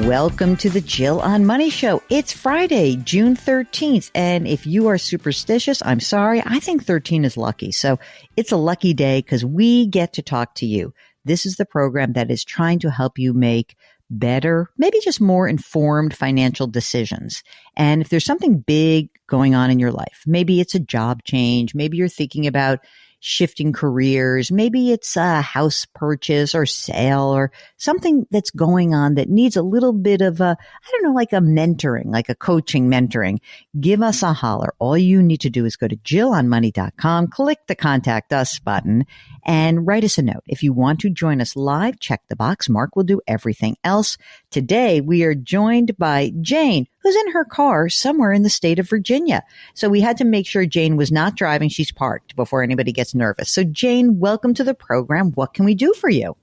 Welcome to the Jill on Money Show. It's Friday, June 13th. And if you are superstitious, I'm sorry. I think 13 is lucky. So it's a lucky day because we get to talk to you. This is the program that is trying to help you make better, maybe just more informed financial decisions. And if there's something big going on in your life, maybe it's a job change, maybe you're thinking about shifting careers, maybe it's a house purchase or sale or something that's going on that needs a little bit of like a mentoring, like a coaching mentoring, give us a holler. All you need to do is go to jillonmoney.com, click the contact us button and write us a note. If you want to join us live, check the box. Mark will do everything else. Today, we are joined by Jane, who's in her car somewhere in the state of Virginia. So we had to make sure Jane was not driving. She's parked before anybody gets nervous. So Jane, welcome to the program. What can we do for you?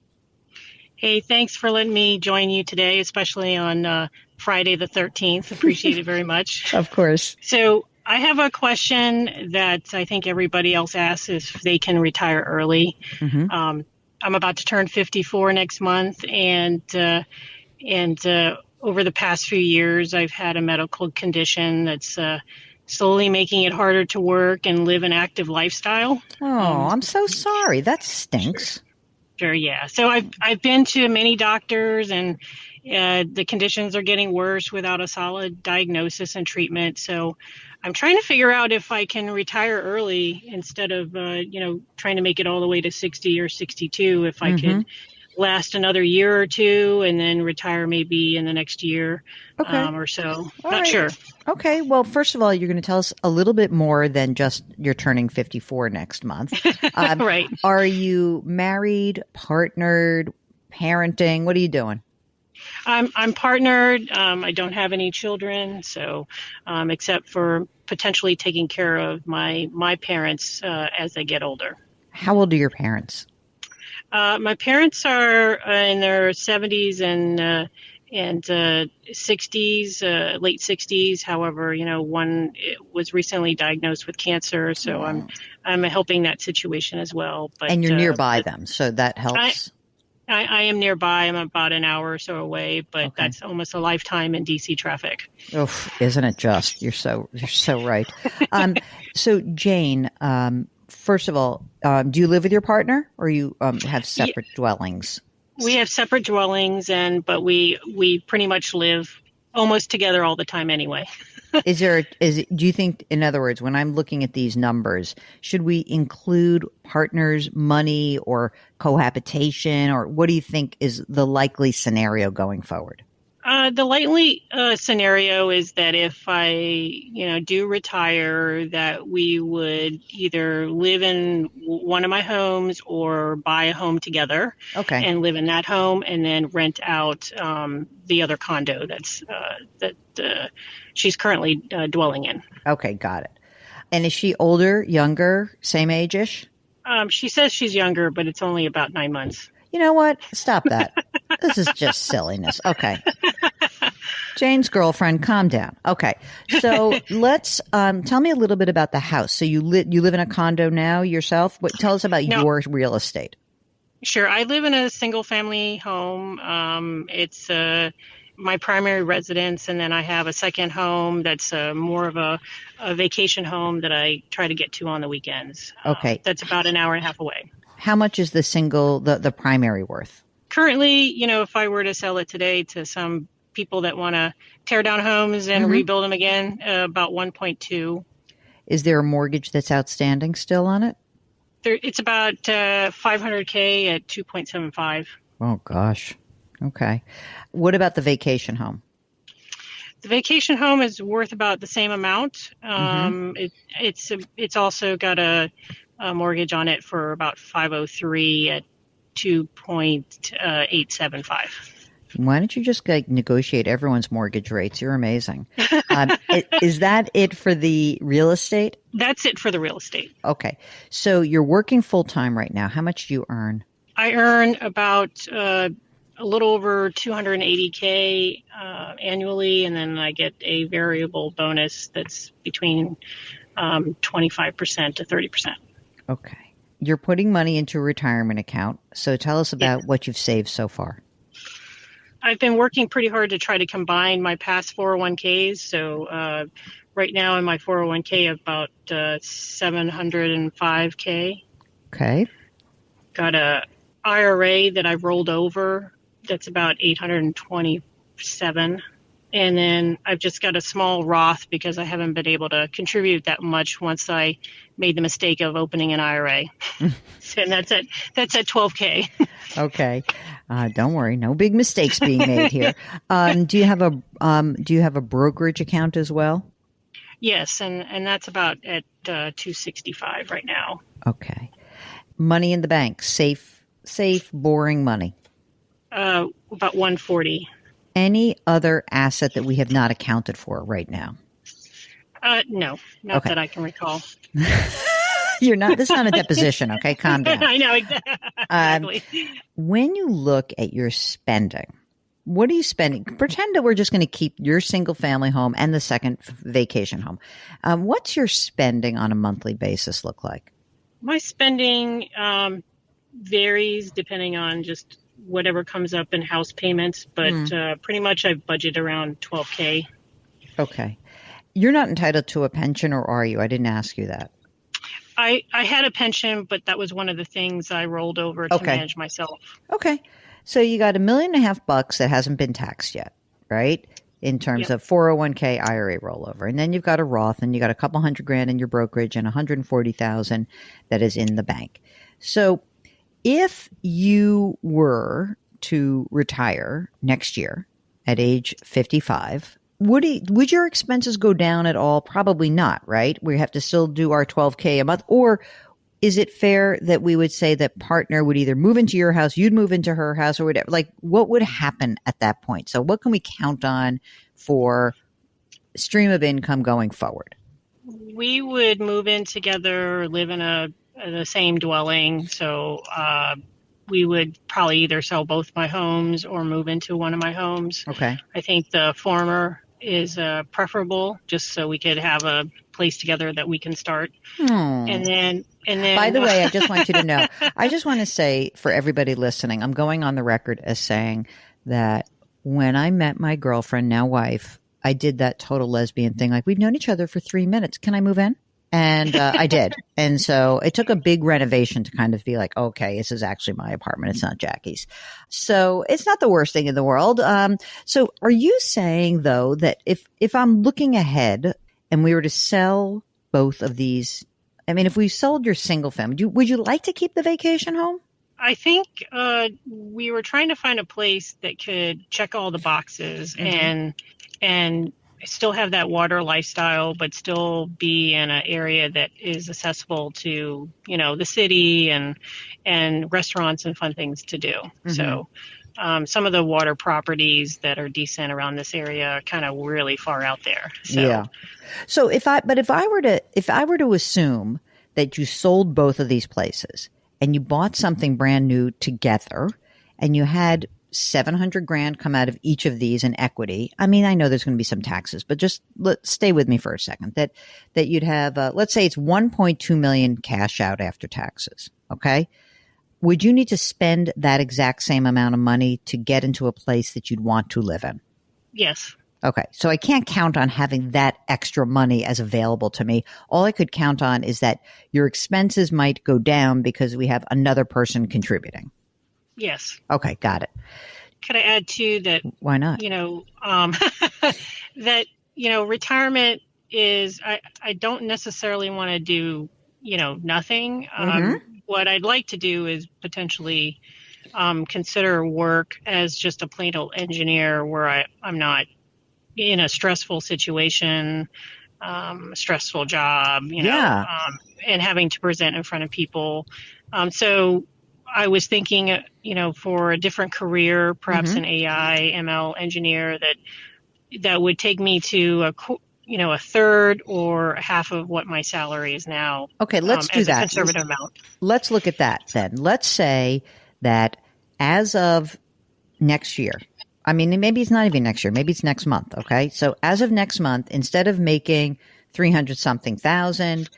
Hey, thanks for letting me join you today, especially on Friday the 13th. Appreciate it very much. Of course. So I have a question that I think everybody else asks if they can retire early. Mm-hmm. I'm about to turn 54 next month, and over the past few years, I've had a medical condition that's slowly making it harder to work and live an active lifestyle. Oh, I'm so sorry. That stinks. Sure, yeah. So I've been to many doctors, and the conditions are getting worse without a solid diagnosis and treatment. So I'm trying to figure out if I can retire early instead of trying to make it all the way to 60 or 62. If I could last another year or two and then retire maybe in the next year or so. Not sure. Okay. Well, first of all, you're going to tell us a little bit more than just you're turning 54 next month. Right. Are you married, partnered, parenting? What are you doing? I'm partnered. I don't have any children, so except for potentially taking care of my parents as they get older. How old are your parents? My parents are in their 70s and 60s, late 60s. However, one was recently diagnosed with cancer, so I'm helping that situation as well. But, and you're nearby them, so that helps. I am nearby. I'm about an hour or so away, but that's almost a lifetime in DC traffic. Oh, isn't it just? You're so right. So Jane, first of all, do you live with your partner, or you have separate dwellings? We have separate dwellings, but we pretty much live almost together all the time anyway. Do you think, in other words, when I'm looking at these numbers, should we include partners' money or cohabitation, or what do you think is the likely scenario going forward? The likely scenario is that if I, do retire, that we would either live in one of my homes or buy a home together, and live in that home, and then rent out the other condo that she's currently dwelling in. Okay, got it. And is she older, younger, same age-ish? She says she's younger, but it's only about 9 months. You know what? Stop that. This is just silliness. Okay. Jane's girlfriend, calm down. Okay. So let's tell me a little bit about the house. So you live in a condo now yourself? Tell us about your real estate. Sure. I live in a single family home. It's my primary residence, and then I have a second home that's more of a vacation home that I try to get to on the weekends. Okay. That's about an hour and a half away. How much is the primary worth? Currently, if I were to sell it today to some people that want to tear down homes and rebuild them again, about 1.2. Is there a mortgage that's outstanding still on it? It's about $500K at 2.75. Oh, gosh. Okay. What about the vacation home? The vacation home is worth about the same amount. It's also got a mortgage on it for about $503 at 2.875. Why don't you just negotiate everyone's mortgage rates? You're amazing. Is that it for the real estate? That's it for the real estate. Okay. So you're working full time right now. How much do you earn? I earn about a little over $280K annually, and then I get a variable bonus that's between 25% to 30%. Okay. You're putting money into a retirement account. So tell us about what you've saved so far. I've been working pretty hard to try to combine my past 401ks. So right now in my 401k, about 705k. Okay. Got a IRA that I've rolled over. That's about 827. And then I've just got a small Roth because I haven't been able to contribute that much once I made the mistake of opening an IRA. And that's at 12K. Okay. Don't worry. No big mistakes being made here. Do you have a brokerage account as well? Yes. And that's about at 265 right now. Okay. Money in the bank. Safe, boring money. About 140. Any other asset that we have not accounted for right now? No, not that I can recall. You're not. This is not a deposition. Okay, calm down. I know exactly. When you look at your spending, what are you spending? Pretend that we're just going to keep your single family home and the second vacation home. What's your spending on a monthly basis look like? My spending varies depending on just whatever comes up in house payments, but pretty much I budget around 12K. Okay. You're not entitled to a pension, or are you? I didn't ask you that. I had a pension, but that was one of the things I rolled over to manage myself. Okay. So you got $1.5 million that hasn't been taxed yet, right? In terms of 401k IRA rollover. And then you've got a Roth, and you got a couple $100,000 in your brokerage and $140,000 that is in the bank. So if you were to retire next year at age 55, would your expenses go down at all? Probably not, right? We have to still do our 12K a month. Or is it fair that we would say that partner would either move into your house, you'd move into her house, or whatever? Like, what would happen at that point? So what can we count on for stream of income going forward? We would move in together, live in the same dwelling. So we would probably either sell both my homes or move into one of my homes. Okay. I think the former is preferable, just so we could have a place together that we can start. And then by the way, I just want you to know, I just want to say for everybody listening, I'm going on the record as saying that when I met my girlfriend, now wife, I did that total lesbian thing. Like, we've known each other for 3 minutes. Can I move in? And I did. And so it took a big renovation to kind of be like, okay, this is actually my apartment. It's not Jackie's. So it's not the worst thing in the world. So are you saying, though, that if I'm looking ahead and we were to sell both of these, I mean, if we sold your single family, would you like to keep the vacation home? I think we were trying to find a place that could check all the boxes and still have that water lifestyle, but still be in an area that is accessible to, the city and restaurants and fun things to do. So some of the water properties that are decent around this area are kind of really far out there. So. Yeah. So if I were to assume that you sold both of these places and you bought something brand new together and you had $700,000 come out of each of these in equity. I mean, I know there's going to be some taxes, but just stay with me for a second. That you'd have, let's say it's 1.2 million cash out after taxes. Okay. Would you need to spend that exact same amount of money to get into a place that you'd want to live in? Yes. Okay. So I can't count on having that extra money as available to me. All I could count on is that your expenses might go down because we have another person contributing. Yes. Okay. Got it. Could I add too that? Why not? That, retirement is, I don't necessarily want to do, nothing. What I'd like to do is potentially consider work as just a plain old engineer where I'm not in a stressful situation, stressful job, and having to present in front of people. So I was thinking, for a different career, perhaps an AI, ML engineer that would take me to a third or half of what my salary is now. Okay, let's do that. A conservative amount. Let's look at that then. Let's say that as of next year, I mean, maybe it's not even next year, maybe it's next month. Okay, so as of next month, instead of making 300-something thousand,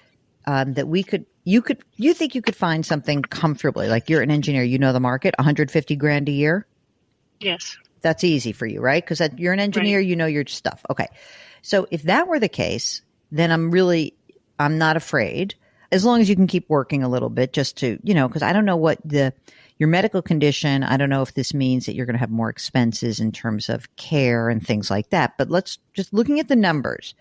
you think you could find something comfortably, like you're an engineer, you know the market, $150,000 a year? Yes. That's easy for you, right? Because you're an engineer, Right. you know your stuff. Okay. So if that were the case, then I'm not afraid as long as you can keep working a little bit just to, because I don't know your medical condition. I don't know if this means that you're going to have more expenses in terms of care and things like that. But let's just looking at the numbers.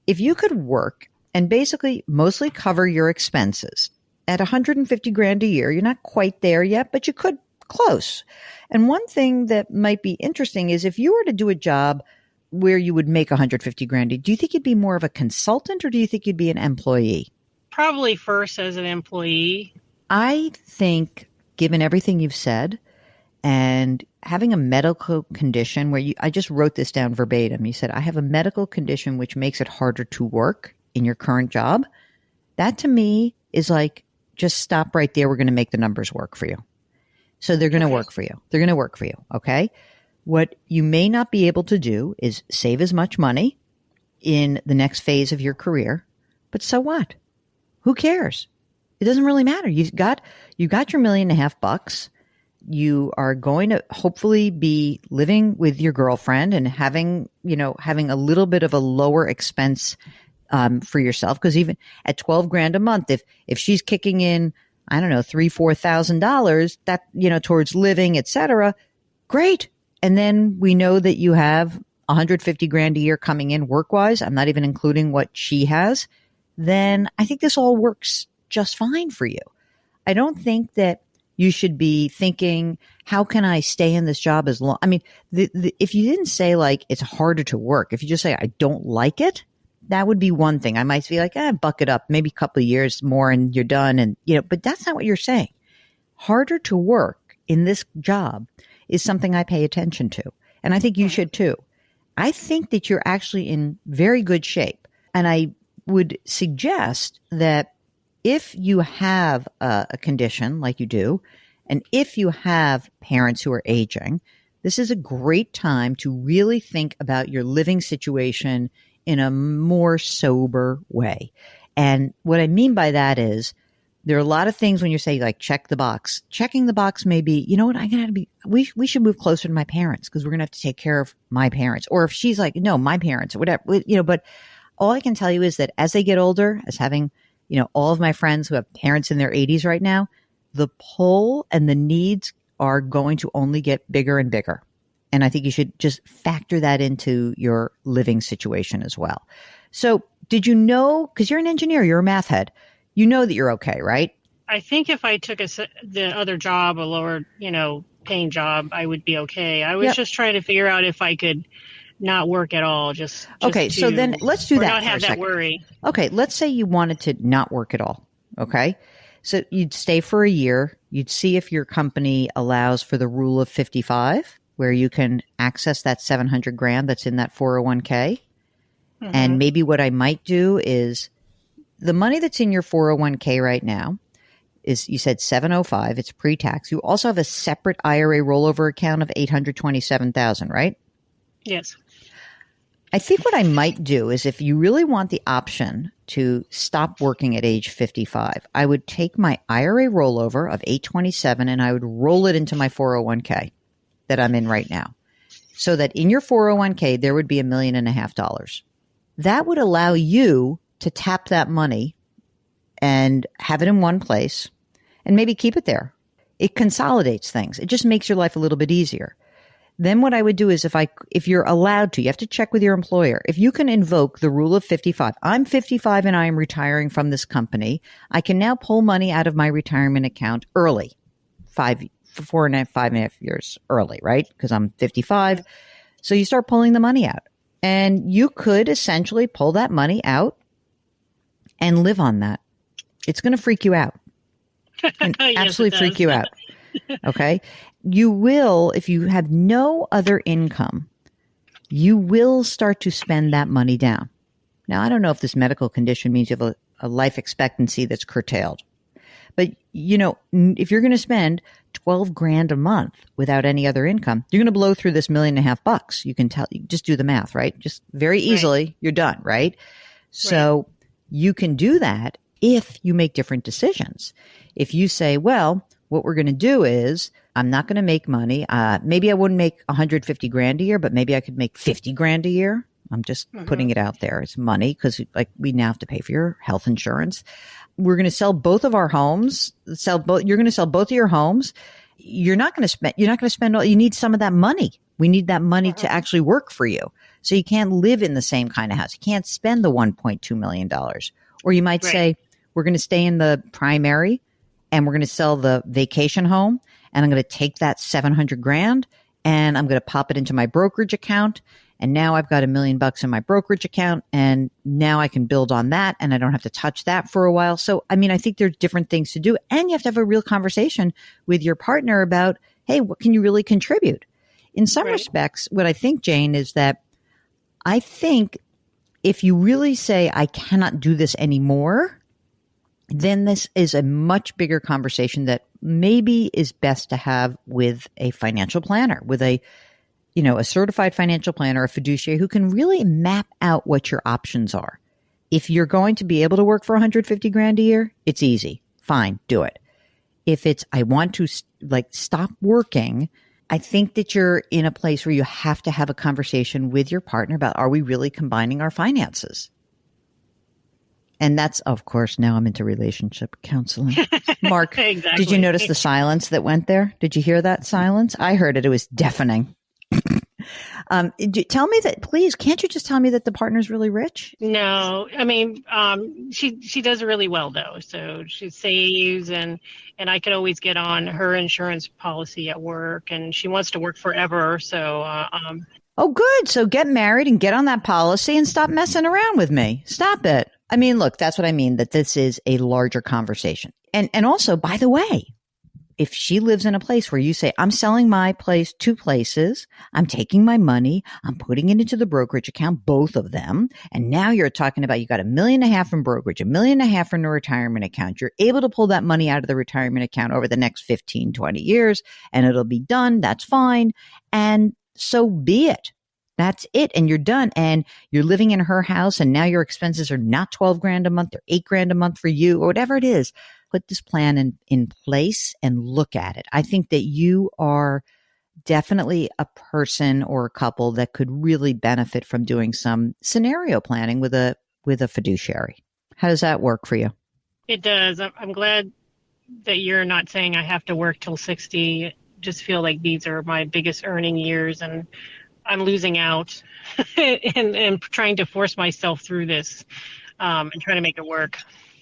If you could work and basically mostly cover your expenses at 150 grand a year, you're not quite there yet, but you could close. And one thing that might be interesting is if you were to do a job where you would make 150 grand, do you think you'd be more of a consultant or do you think you'd be an employee? Probably first as an employee. I think, given everything you've said and having a medical condition I just wrote this down verbatim. You said, I have a medical condition which makes it harder to work in your current job. That to me is like, just stop right there. We're going to make the numbers work for you. So they're going to work for you. They're going to work for you. Okay. What you may not be able to do is save as much money in the next phase of your career, but so what? Who cares? It doesn't really matter. You got your $1.5 million. You are going to hopefully be living with your girlfriend and having a little bit of a lower expense for yourself. Because even at 12 grand a month, if she's kicking in, I don't know, $3,000-$4,000 that, towards living, et cetera, great. And then we know that you have 150 grand a year coming in work wise. I'm not even including what she has. Then I think this all works just fine for you. I don't think that you should be thinking, how can I stay in this job as long? I mean, if you didn't say like it's harder to work, if you just say I don't like it, that would be one thing. I might be like, buck it up, maybe a couple of years more and you're done. And, but that's not what you're saying. Harder to work in this job is something I pay attention to. And I think you should too. I think that you're actually in very good shape. And I would suggest that if you have a condition like you do, and if you have parents who are aging, this is a great time to really think about your living situation in a more sober way. And what I mean by that is there are a lot of things when you say like check the box. Checking the box may be, we should move closer to my parents because we're going to have to take care of my parents. Or if she's like, no, my parents or whatever, but all I can tell you is that as they get older, as having, all of my friends who have parents in their 80s right now, the pull and the needs are going to only get bigger and bigger. And I think you should just factor that into your living situation as well. So did you know, because you're an engineer, you're a math head, you know that you're okay, right? I think if I took the other job, a lower, paying job, I would be okay. I was just trying to figure out if I could not work at all. Okay. So then let's do that. Not have that worry. Okay. Let's say you wanted to not work at all. Okay. So you'd stay for a year. You'd see if your company allows for the rule of 55, where you can access that 700 grand that's in that 401k. Mm-hmm. And maybe what I might do is the money that's in your 401k right now is, you said 705, it's pre-tax. You also have a separate IRA rollover account of 827,000, right? Yes. I think what I might do is if you really want the option to stop working at age 55, I would take my IRA rollover of 827 and I would roll it into my 401k that I'm in right now. So that in your 401k, there would be $1.5 million. That would allow you to tap that money and have it in one place and maybe keep it there. It consolidates things. It just makes your life a little bit easier. Then what I would do is if you're allowed to, you have to check with your employer. If you can invoke the rule of 55, I'm 55 and I am retiring from this company. I can now pull money out of my retirement account early, 5.5 years early, right? Because I'm 55. So you start pulling the money out and you could essentially pull that money out and live on that. It's going to freak you out. And absolutely freak you out. Okay. You will, if you have no other income, you will start to spend that money down. Now, I don't know if this medical condition means you have a life expectancy that's curtailed. But, if you're going to spend 12 grand a month without any other income, you're going to blow through this $1.5 million. You can just do the math, right? Just very easily, right. You're done, right? So you can do that if you make different decisions. If you say, well, what we're going to do is I'm not going to make money. Maybe I wouldn't make 150 grand a year, but maybe I could make 50 grand a year. I'm just putting it out there. It's money because like we now have to pay for your health insurance. We're going to sell both of our homes. You're going to sell both of your homes. You're not going to spend all, you need some of that money. We need that money to actually work for you. So you can't live in the same kind of house. You can't spend the $1.2 million. Or you might say, we're going to stay in the primary and we're going to sell the vacation home. And I'm going to take that 700 grand and I'm going to pop it into my brokerage account. And now I've got $1 million in my brokerage account. And now I can build on that and I don't have to touch that for a while. So, I mean, I think there's different things to do. And you have to have a real conversation with your partner about, hey, what can you really contribute? In some respects, what I think, Jane, is that I think if you really say, I cannot do this anymore, then this is a much bigger conversation that maybe is best to have with a financial planner, with a certified financial planner, a fiduciary who can really map out what your options are. If you're going to be able to work for 150 grand a year, it's easy. Fine, do it. If it's, I want to stop working, I think that you're in a place where you have to have a conversation with your partner about, are we really combining our finances? And that's, of course, now I'm into relationship counseling. Mark, Exactly. Did you notice the silence that went there? Did you hear that silence? I heard it. It was deafening. Tell me that, please. Can't you just tell me that the partner's really rich? No, I mean, she does really well though. So she saves, and I could always get on her insurance policy at work, and she wants to work forever. So, Oh, good. So get married and get on that policy and stop messing around with me. Stop it. I mean, look, that's what I mean, that this is a larger conversation. And also, by the way, if she lives in a place where you say, I'm selling my place 2 places, I'm taking my money, I'm putting it into the brokerage account, both of them. And now you're talking about, you got $1.5 million in brokerage, $1.5 million in a retirement account. You're able to pull that money out of the retirement account over the next 15, 20 years, and it'll be done. That's fine. And so be it. That's it. And you're done. And you're living in her house. And now your expenses are not 12 grand a month or 8 grand a month for you, or whatever it is. Put this plan in place and look at it. I think that you are definitely a person or a couple that could really benefit from doing some scenario planning with a fiduciary. How does that work for you? it does. I'm glad that you're not saying I have to work till 60. Just feel like these are my biggest earning years, and I'm losing out and trying to force myself through this and trying to make it work.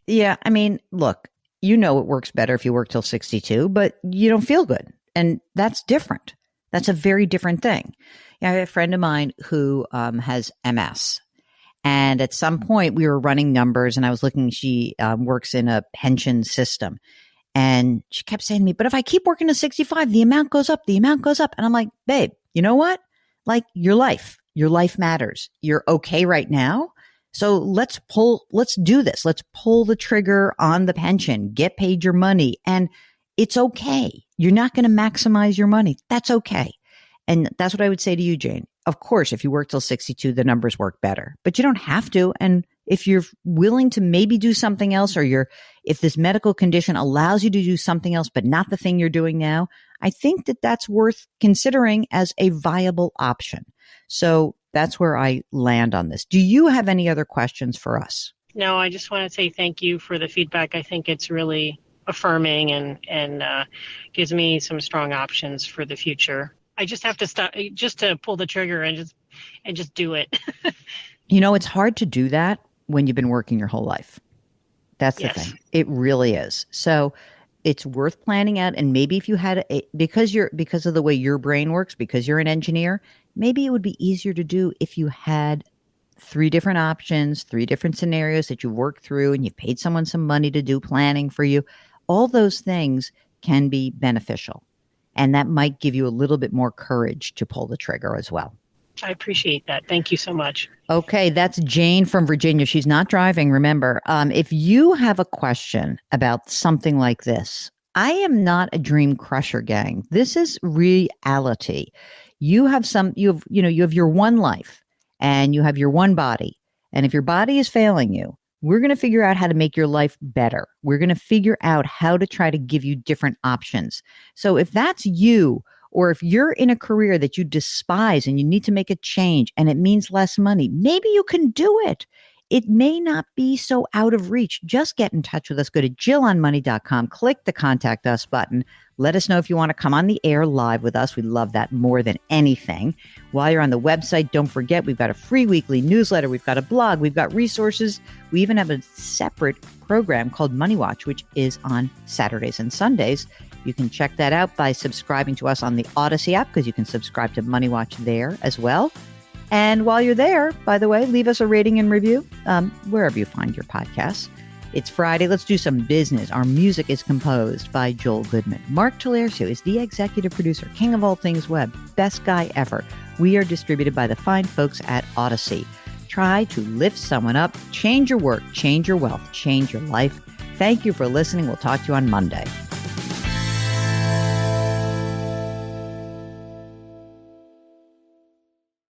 Yeah. I mean, look, it works better if you work till 62, but you don't feel good. And that's different. That's a very different thing. I have a friend of mine who has MS. And at some point we were running numbers and I was looking, she works in a pension system. And she kept saying to me, but if I keep working to 65, the amount goes up, the amount goes up. And I'm like, babe, you know what? Like your life matters. You're okay right now. So let's do this. Let's pull the trigger on the pension, get paid your money. And it's okay. You're not going to maximize your money. That's okay. And that's what I would say to you, Jane. Of course, if you work till 62, the numbers work better, but you don't have to. And if you're willing to maybe do something else, or if this medical condition allows you to do something else, but not the thing you're doing now, I think that that's worth considering as a viable option. So that's where I land on this. Do you have any other questions for us? No, I just want to say thank you for the feedback. I think it's really affirming and gives me some strong options for the future. I just have to stop, just to pull the trigger and just do it. It's hard to do that when you've been working your whole life. That's the thing. It really is. So it's worth planning out. And maybe if you had because of the way your brain works, because you're an engineer, maybe it would be easier to do if you had 3 different options, 3 different scenarios that you worked through, and you paid someone some money to do planning for you. All those things can be beneficial. And that might give you a little bit more courage to pull the trigger as well. I appreciate that. Thank you so much. Okay, that's Jane from Virginia. She's not driving, remember. If you have a question about something like this, I am not a dream crusher, gang. This is reality. You have your one life and you have your one body. And if your body is failing you, We're going to figure out how to make your life better. We're going to figure out how to try to give you different options. So if that's you, or if you're in a career that you despise and you need to make a change and it means less money, maybe you can do it. It may not be so out of reach. Just get in touch with us. Go to jillonmoney.com, click the contact us button. Let us know if you want to come on the air live with us. We love that more than anything. While you're on the website, don't forget, we've got a free weekly newsletter. We've got a blog. We've got resources. We even have a separate program called Money Watch, which is on Saturdays and Sundays. You can check that out by subscribing to us on the Odyssey app, because you can subscribe to Money Watch there as well. And while you're there, by the way, leave us a rating and review wherever you find your podcasts. It's Friday. Let's do some business. Our music is composed by Joel Goodman. Mark Talercio is the executive producer, king of all things web, best guy ever. We are distributed by the fine folks at Odyssey. Try to lift someone up, change your work, change your wealth, change your life. Thank you for listening. We'll talk to you on Monday.